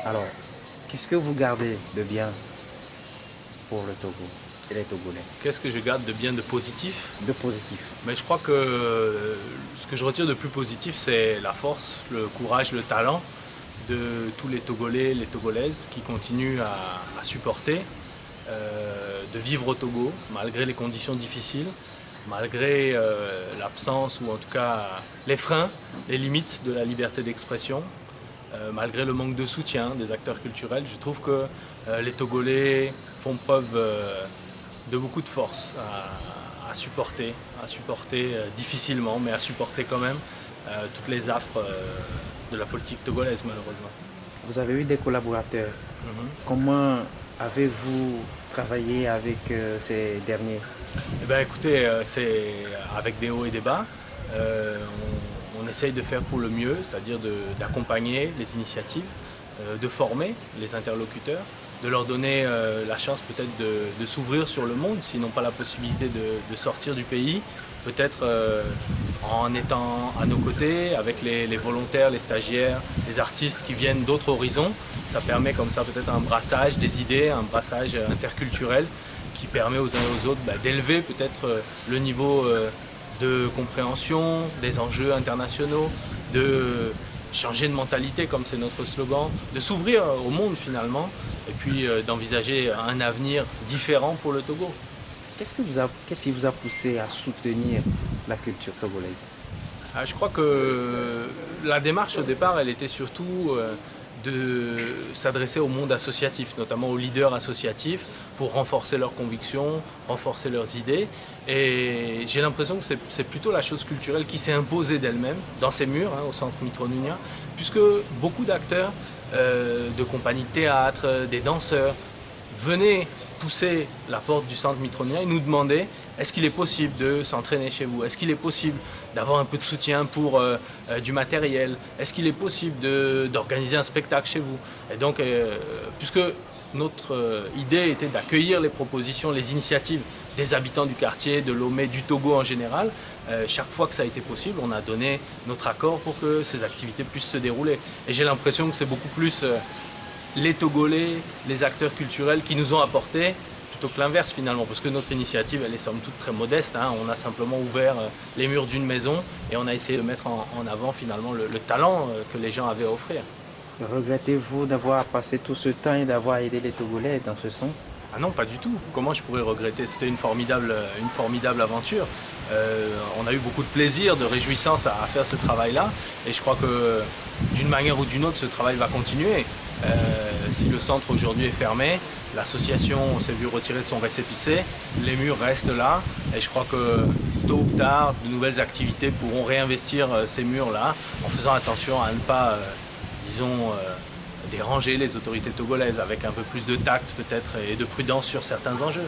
Alors, qu'est-ce que vous gardez de bien pour le Togo et les Togolais? Qu'est-ce que je garde de bien de positif? De positif. Mais je crois que ce que je retire de plus positif, c'est la force, le courage, le talent de tous les Togolais, les Togolaises qui continuent à supporter, de vivre au Togo malgré les conditions difficiles, malgré l'absence ou en tout cas les freins, les limites de la liberté d'expression, malgré le manque de soutien des acteurs culturels. Je trouve que les Togolais font preuve de beaucoup de force à supporter difficilement, mais à supporter quand même toutes les affres de la politique togolaise malheureusement. Vous avez eu des collaborateurs. Mhm. Comment avez-vous travaillé avec ces derniers? Eh ben, écoutez, c'est avec des hauts et des bas. On essaye de faire pour le mieux, c'est-à-dire d'accompagner les initiatives, de former les interlocuteurs, de leur donner la chance peut-être de s'ouvrir sur le monde, s'ils n'ont pas la possibilité de sortir du pays, peut-être en étant à nos côtés, avec les volontaires, les stagiaires, les artistes qui viennent d'autres horizons. Ça permet comme ça peut-être un brassage des idées, un brassage interculturel qui permet aux uns et aux autres d'élever peut-être le niveau de compréhension des enjeux internationaux, de changer de mentalité comme c'est notre slogan, de s'ouvrir au monde finalement et puis d'envisager un avenir différent pour le Togo. Qu'est-ce qui vous a poussé à soutenir la culture togolaise? Je crois que la démarche au départ, elle était surtout de s'adresser au monde associatif, notamment aux leaders associatifs, pour renforcer leurs convictions, renforcer leurs idées. Et j'ai l'impression que c'est plutôt la chose culturelle qui s'est imposée d'elle-même dans ces murs, au centre Mitronunia, puisque beaucoup d'acteurs de compagnies de théâtre, des danseurs, venaient pousser la porte du centre Mitronunia et nous demandaient est-ce qu'il est possible de s'entraîner chez vous? Est-ce qu'il est possible d'avoir un peu de soutien pour du matériel? Est-ce qu'il est possible d'organiser un spectacle chez vous? Et donc, puisque notre idée était d'accueillir les propositions, les initiatives des habitants du quartier, de Lomé, du Togo en général, chaque fois que ça a été possible, on a donné notre accord pour que ces activités puissent se dérouler. Et j'ai l'impression que c'est beaucoup plus les Togolais, les acteurs culturels qui nous ont apporté plutôt que l'inverse finalement, parce que notre initiative elle est somme toute très modeste, on a simplement ouvert les murs d'une maison et on a essayé de mettre en avant finalement le talent que les gens avaient à offrir. Regrettez-vous d'avoir passé tout ce temps et d'avoir aidé les Togolais dans ce sens? Ah non, pas du tout. Comment je pourrais regretter? C'était une formidable aventure. On a eu beaucoup de plaisir, de réjouissance à faire ce travail-là. Et je crois que d'une manière ou d'une autre, ce travail va continuer. Si le centre aujourd'hui est fermé, l'association s'est vue retirer son récépissé, les murs restent là. Et je crois que tôt ou tard, de nouvelles activités pourront réinvestir ces murs-là en faisant attention à ne pas, disons, déranger les autorités togolaises avec un peu plus de tact peut-être et de prudence sur certains enjeux.